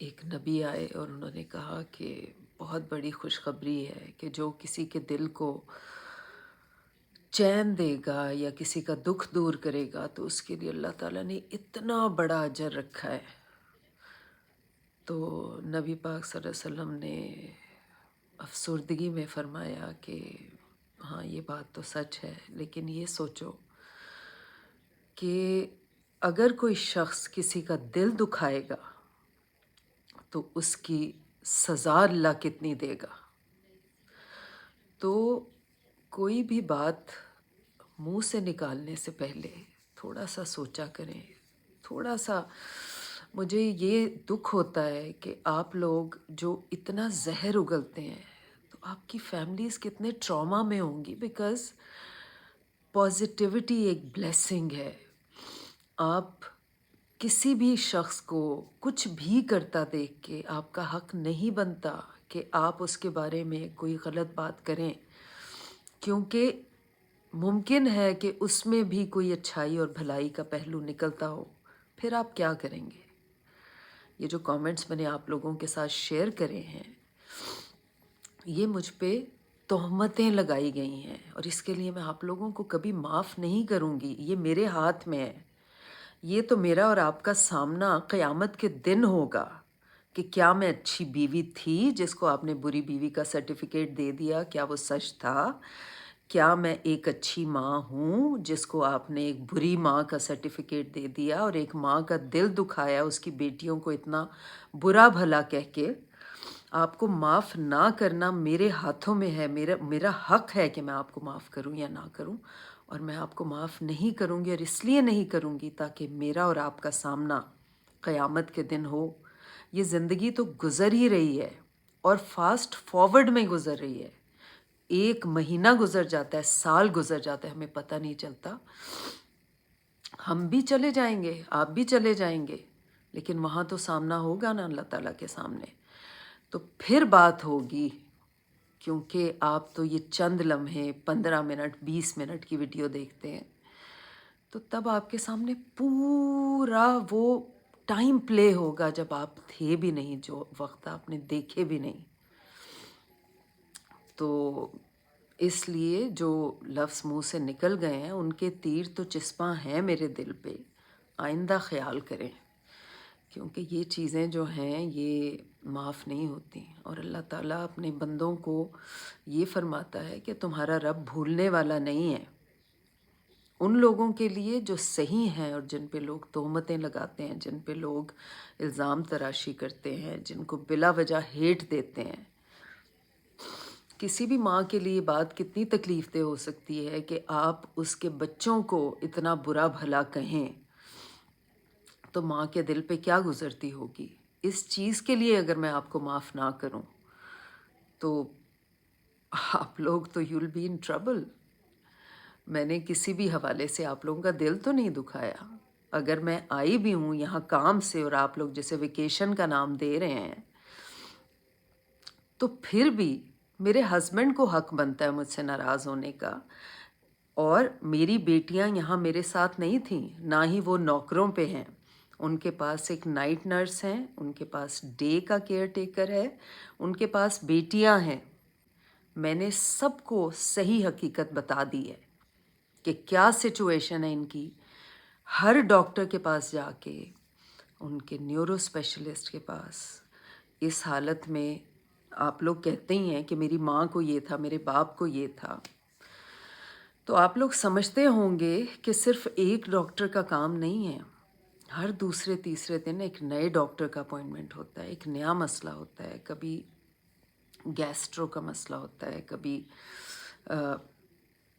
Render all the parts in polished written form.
ایک نبی آئے اور انہوں نے کہا کہ بہت بڑی خوشخبری ہے کہ جو کسی کے دل کو چین دے گا یا کسی کا دکھ دور کرے گا تو اس کے لیے اللہ تعالیٰ نے اتنا بڑا اجر رکھا ہے۔ تو نبی پاک صلی اللہ علیہ وسلم نے افسردگی میں فرمایا کہ ہاں یہ بات تو سچ ہے، لیکن یہ سوچو کہ اگر کوئی شخص کسی کا دل دکھائے گا تو اس کی سزا اللہ کتنی دے گا۔ تو کوئی بھی بات منہ سے نکالنے سے پہلے تھوڑا سا سوچا کریں، تھوڑا سا۔ مجھے یہ دکھ ہوتا ہے کہ آپ لوگ جو اتنا زہر اگلتے ہیں تو آپ کی فیملیز کتنے ٹراما میں ہوں گی، بیکاز پازیٹیوٹی ایک بلیسنگ ہے۔ آپ کسی بھی شخص کو کچھ بھی کرتا دیکھ کے آپ کا حق نہیں بنتا کہ آپ اس کے بارے میں کوئی غلط بات کریں، کیونکہ ممکن ہے کہ اس میں بھی کوئی اچھائی اور بھلائی کا پہلو نکلتا ہو۔ پھر آپ کیا کریں گے؟ یہ جو کامنٹس میں نے آپ لوگوں کے ساتھ شیئر کرے ہیں، یہ مجھ پہ تہمتیں لگائی گئی ہیں، اور اس کے لیے میں آپ لوگوں کو کبھی معاف نہیں کروں گی۔ یہ میرے ہاتھ میں ہے۔ یہ تو میرا اور آپ کا سامنا قیامت کے دن ہوگا کہ کیا میں اچھی بیوی تھی جس کو آپ نے بری بیوی کا سرٹیفکیٹ دے دیا، کیا وہ سچ تھا؟ کیا میں ایک اچھی ماں ہوں جس کو آپ نے ایک بری ماں کا سرٹیفکیٹ دے دیا اور ایک ماں کا دل دکھایا اس کی بیٹیوں کو اتنا برا بھلا کہہ کے؟ آپ کو معاف نہ کرنا میرے ہاتھوں میں ہے۔ میرا حق ہے کہ میں آپ کو معاف کروں یا نہ کروں، اور میں آپ کو معاف نہیں کروں گی، اور اس لیے نہیں کروں گی تاکہ میرا اور آپ کا سامنا قیامت کے دن ہو۔ یہ زندگی تو گزر ہی رہی ہے، اور فاسٹ فارورڈ میں گزر رہی ہے۔ ایک مہینہ گزر جاتا ہے، سال گزر جاتا ہے، ہمیں پتہ نہیں چلتا۔ ہم بھی چلے جائیں گے، آپ بھی چلے جائیں گے، لیکن وہاں تو سامنا ہوگا نا اللہ تعالیٰ کے سامنے، تو پھر بات ہوگی۔ کیونکہ آپ تو یہ چند لمحے 15 منٹ 20 منٹ کی ویڈیو دیکھتے ہیں، تو تب آپ کے سامنے پورا وہ ٹائم پلے ہوگا جب آپ تھے بھی نہیں، جو وقت آپ نے دیکھے بھی نہیں۔ تو اس لیے جو لفظ منہ سے نکل گئے ہیں ان کے تیر تو چسپاں ہیں میرے دل پہ، آئندہ خیال کریں، کیونکہ یہ چیزیں جو ہیں یہ معاف نہیں ہوتی۔ اور اللہ تعالیٰ اپنے بندوں کو یہ فرماتا ہے کہ تمہارا رب بھولنے والا نہیں ہے۔ ان لوگوں کے لیے جو صحیح ہیں اور جن پہ لوگ تہمتیں لگاتے ہیں، جن پہ لوگ الزام تراشی کرتے ہیں، جن کو بلا وجہ ہیٹ دیتے ہیں، کسی بھی ماں کے لیے بات کتنی تکلیف دہ ہو سکتی ہے کہ آپ اس کے بچوں کو اتنا برا بھلا کہیں، تو ماں کے دل پہ کیا گزرتی ہوگی۔ اس چیز کے لیے اگر میں آپ کو معاف نہ کروں تو آپ لوگ تو you'll be in trouble۔ میں نے کسی بھی حوالے سے آپ لوگوں کا دل تو نہیں دکھایا۔ اگر میں آئی بھی ہوں یہاں کام سے اور آپ لوگ جیسے ویکیشن کا نام دے رہے ہیں، تو پھر بھی میرے ہسبینڈ کو حق بنتا ہے مجھ سے ناراض ہونے کا۔ اور میری بیٹیاں یہاں میرے ساتھ نہیں تھیں، نہ ہی وہ نوکروں پہ ہیں۔ ان کے پاس ایک نائٹ نرس ہیں، ان کے پاس ڈے کا کیئر ٹیکر ہے، ان کے پاس بیٹیاں ہیں۔ میں نے سب کو صحیح حقیقت بتا دی ہے کہ کیا سچویشن ہے ان کی۔ ہر ڈاکٹر کے پاس جا کے، ان کے نیورو اسپیشلسٹ کے پاس، اس حالت میں آپ لوگ کہتے ہی ہیں کہ میری ماں کو یہ تھا، میرے باپ کو یہ تھا، تو آپ لوگ سمجھتے ہوں گے کہ صرف ایک ڈاکٹر کا کام نہیں ہے۔ ہر دوسرے تیسرے دن ایک نئے ڈاکٹر کا اپوائنٹمنٹ ہوتا ہے، ایک نیا مسئلہ ہوتا ہے۔ کبھی گیسٹرو کا مسئلہ ہوتا ہے، کبھی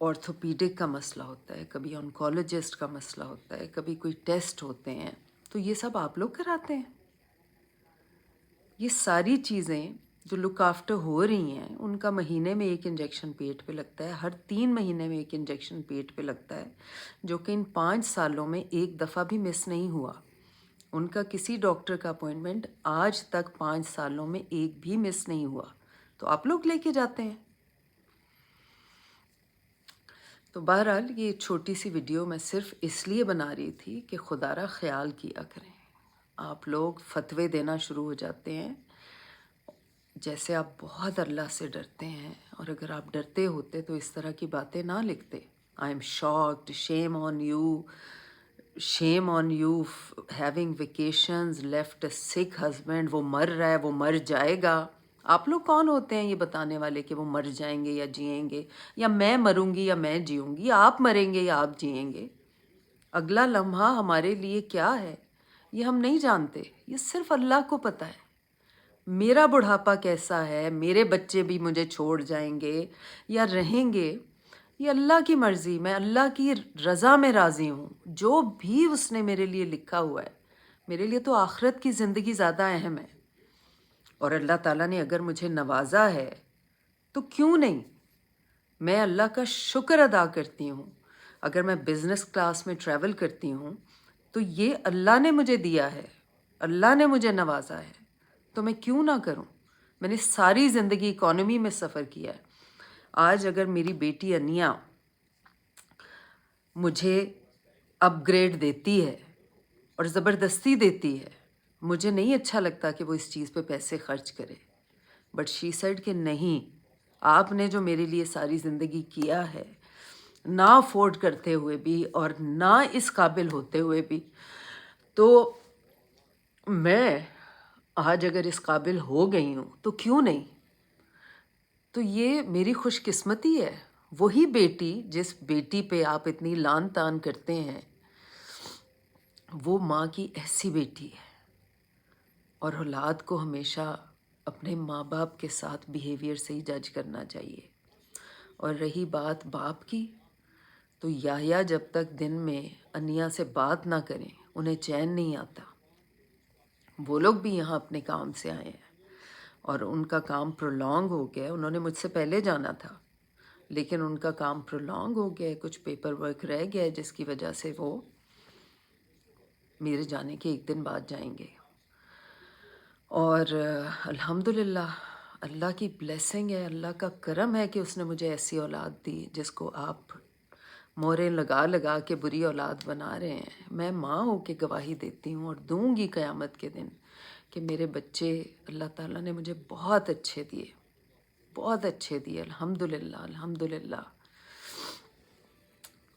آرتھوپیڈک کا مسئلہ ہوتا ہے، کبھی آنکولوجسٹ کا مسئلہ ہوتا ہے، کبھی کوئی ٹیسٹ ہوتے ہیں، تو یہ سب آپ لوگ کراتے ہیں۔ یہ ساری چیزیں جو لک آفٹر ہو رہی ہیں ان کا مہینے میں ایک انجیکشن پیٹ پہ لگتا ہے، ہر 3 مہینے میں ایک انجیکشن پیٹ پہ لگتا ہے، جو کہ ان 5 سالوں میں ایک دفعہ بھی مس نہیں ہوا۔ ان کا کسی ڈاکٹر کا اپوائنٹمنٹ آج تک 5 سالوں میں ایک بھی مس نہیں ہوا، تو آپ لوگ لے کے جاتے ہیں۔ تو بہرحال یہ چھوٹی سی ویڈیو میں صرف اس لیے بنا رہی تھی کہ خدا را خیال کیا کریں، آپ لوگ فتوے دینا شروع ہو جاتے ہیں جیسے آپ بہت اللہ سے ڈرتے ہیں، اور اگر آپ ڈرتے ہوتے تو اس طرح کی باتیں نہ لکھتے. I am shocked, shame on you having vacations, left a sick husband. وہ مر رہا ہے، وہ مر جائے گا. آپ لوگ کون ہوتے ہیں یہ بتانے والے کہ وہ مر جائیں گے یا جئیں گے، یا میں مروں گی یا میں جیوں گی، آپ مریں گے یا آپ جئیں گے. اگلا لمحہ ہمارے لیے کیا ہے یہ ہم نہیں جانتے، یہ صرف اللہ کو پتہ ہے. میرا بڑھاپا کیسا ہے، میرے بچے بھی مجھے چھوڑ جائیں گے یا رہیں گے، یہ اللہ کی مرضی. میں اللہ کی رضا میں راضی ہوں. جو بھی اس نے میرے لیے لکھا ہوا ہے، میرے لیے تو آخرت کی زندگی زیادہ اہم ہے. اور اللہ تعالیٰ نے اگر مجھے نوازا ہے تو کیوں نہیں، میں اللہ کا شکر ادا کرتی ہوں. اگر میں بزنس کلاس میں ٹریول کرتی ہوں تو یہ اللہ نے مجھے دیا ہے، اللہ نے مجھے نوازا ہے، تو میں کیوں نہ کروں. میں نے ساری زندگی اکانومی میں سفر کیا ہے. آج اگر میری بیٹی انیا مجھے اپ گریڈ دیتی ہے اور زبردستی دیتی ہے، مجھے نہیں اچھا لگتا کہ وہ اس چیز پہ پیسے خرچ کرے. بٹ شی سیڈ کہ نہیں، آپ نے جو میرے لیے ساری زندگی کیا ہے، نہ افورڈ کرتے ہوئے بھی اور نہ اس قابل ہوتے ہوئے بھی، تو میں آج اگر اس قابل ہو گئی ہوں تو کیوں نہیں. تو یہ میری خوش قسمتی ہے. وہی بیٹی جس بیٹی پہ آپ اتنی لان تان کرتے ہیں، وہ ماں کی ایسی بیٹی ہے. اور اولاد کو ہمیشہ اپنے ماں باپ کے ساتھ بیہیویئر سے ہی جج کرنا چاہیے. اور رہی بات باپ کی، تو یحییٰ جب تک دن میں انیا سے بات نہ کریں انہیں چین نہیں آتا. وہ لوگ بھی یہاں اپنے کام سے آئے ہیں اور ان کا کام پرولونگ ہو گیا. انہوں نے مجھ سے پہلے جانا تھا لیکن ان کا کام پرولونگ ہو گیا، کچھ پیپر ورک رہ گیا جس کی وجہ سے وہ میرے جانے کے ایک دن بعد جائیں گے. اور الحمدللہ اللہ کی بلیسنگ ہے، اللہ کا کرم ہے کہ اس نے مجھے ایسی اولاد دی جس کو آپ موریں لگا لگا کے بری اولاد بنا رہے ہیں. میں ماں ہو کے گواہی دیتی ہوں اور دوں گی قیامت کے دن کہ میرے بچے اللہ تعالیٰ نے مجھے بہت اچھے دیے، بہت اچھے دیے. الحمدللہ الحمدللہ.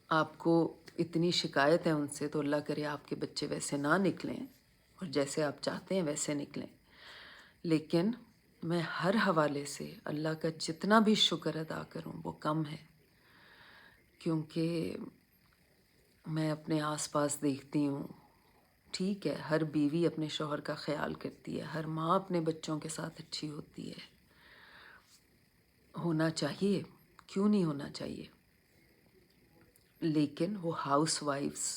آپ کو اتنی شکایت ہے ان سے تو اللہ کرے آپ کے بچے ویسے نہ نکلیں اور جیسے آپ چاہتے ہیں ویسے نکلیں. لیکن میں ہر حوالے سے اللہ کا جتنا بھی شکر ادا کروں وہ کم ہے، کیونکہ میں اپنے آس پاس دیکھتی ہوں. ٹھیک ہے، ہر بیوی اپنے شوہر کا خیال کرتی ہے، ہر ماں اپنے بچوں کے ساتھ اچھی ہوتی ہے، ہونا چاہیے، کیوں نہیں ہونا چاہیے. لیکن وہ ہاؤس وائفز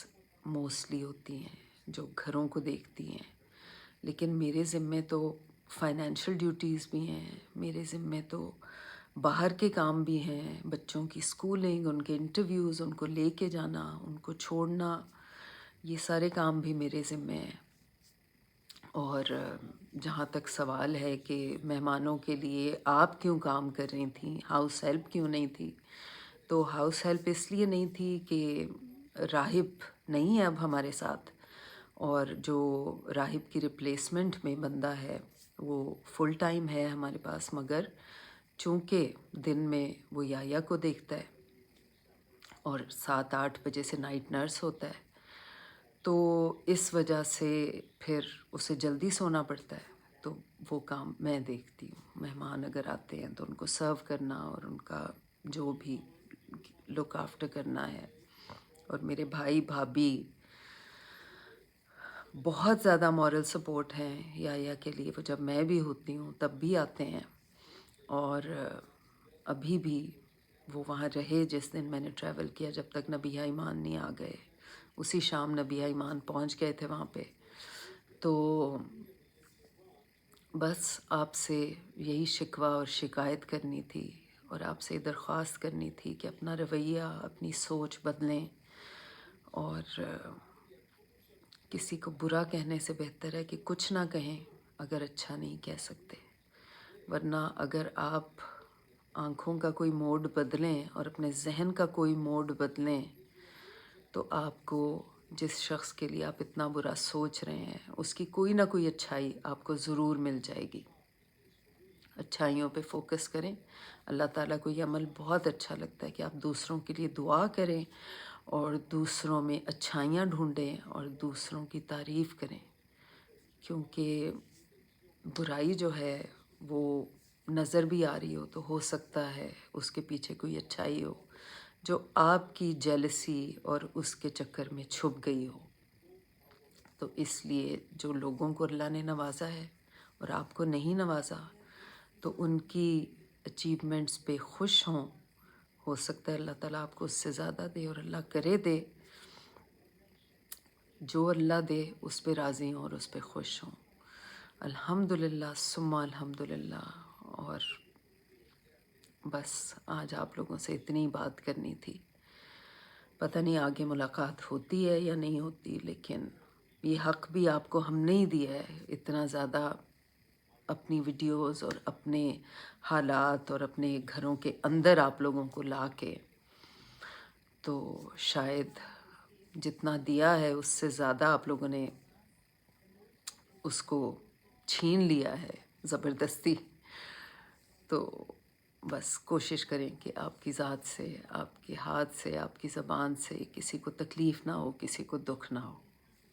موسٹلی ہوتی ہیں جو گھروں کو دیکھتی ہیں. لیکن میرے ذمے تو فائنینشیل ڈیوٹیز بھی ہیں، میرے ذمے تو باہر کے کام بھی ہیں، بچوں کی اسکولنگ، ان کے انٹرویوز، ان کو لے کے جانا، ان کو چھوڑنا، یہ سارے کام بھی میرے ذمے ہیں. اور جہاں تک سوال ہے کہ مہمانوں کے لیے آپ کیوں کام کر رہی تھیں، ہاؤس ہیلپ کیوں نہیں تھی، تو ہاؤس ہیلپ اس لیے نہیں تھی کہ راہب نہیں ہے اب ہمارے ساتھ، اور جو راہب کی ریپلیسمنٹ میں بندہ ہے وہ فل ٹائم ہے ہمارے پاس، مگر چونکہ دن میں وہ یحییٰ کو دیکھتا ہے اور 7-8 بجے سے نائٹ نرس ہوتا ہے، تو اس وجہ سے پھر اسے جلدی سونا پڑتا ہے. تو وہ کام میں دیکھتی ہوں. مہمان اگر آتے ہیں تو ان کو سرو کرنا اور ان کا جو بھی لک آفٹر کرنا ہے. اور میرے بھائی بھابھی بہت زیادہ مورل سپورٹ ہیں یحییٰ کے لیے. وہ جب میں بھی ہوتی ہوں تب بھی آتے ہیں، اور ابھی بھی وہ وہاں رہے جس دن میں نے ٹریول کیا، جب تک نبیہ ایمان نہیں آ گئے. اسی شام نبیہ ایمان پہنچ گئے تھے وہاں پہ. تو بس آپ سے یہی شکوہ اور شکایت کرنی تھی اور آپ سے درخواست کرنی تھی کہ اپنا رویہ، اپنی سوچ بدلیں. اور کسی کو برا کہنے سے بہتر ہے کہ کچھ نہ کہیں اگر اچھا نہیں کہہ سکتے. ورنہ اگر آپ آنکھوں کا کوئی موڈ بدلیں اور اپنے ذہن کا کوئی موڈ بدلیں تو آپ کو جس شخص کے لیے آپ اتنا برا سوچ رہے ہیں اس کی کوئی نہ کوئی اچھائی آپ کو ضرور مل جائے گی۔ اچھائیوں پہ فوکس کریں۔ اللہ تعالیٰ کو یہ عمل بہت اچھا لگتا ہے کہ آپ دوسروں کے لیے دعا کریں اور دوسروں میں اچھائیاں ڈھونڈیں اور دوسروں کی تعریف کریں، کیونکہ برائی جو ہے وہ نظر بھی آ رہی ہو سکتا ہے اس کے پیچھے کوئی اچھائی ہو جو آپ کی جیلسی اور اس کے چکر میں چھپ گئی ہو۔ تو اس لیے جو لوگوں کو اللہ نے نوازا ہے اور آپ کو نہیں نوازا، تو ان کی اچیومنٹس پہ خوش ہوں۔ ہو سکتا ہے اللہ تعالیٰ آپ کو اس سے زیادہ دے، اور اللہ کرے دے، جو اللہ دے اس پہ راضی ہوں اور اس پہ خوش ہوں۔ الحمدللہ ثم الحمدللہ۔ اور بس آج آپ لوگوں سے اتنی بات کرنی تھی۔ پتہ نہیں آگے ملاقات ہوتی ہے یا نہیں ہوتی، لیکن یہ حق بھی آپ کو ہم نہیں دیا ہے اتنا زیادہ اپنی ویڈیوز اور اپنے حالات اور اپنے گھروں کے اندر آپ لوگوں کو لا کے، تو شاید جتنا دیا ہے اس سے زیادہ آپ لوگوں نے اس کو چھین لیا ہے زبردستی۔ تو بس کوشش کریں کہ آپ کی ذات سے، آپ کے ہاتھ سے، آپ کی زبان سے کسی کو تکلیف نہ ہو، کسی کو دکھ نہ ہو۔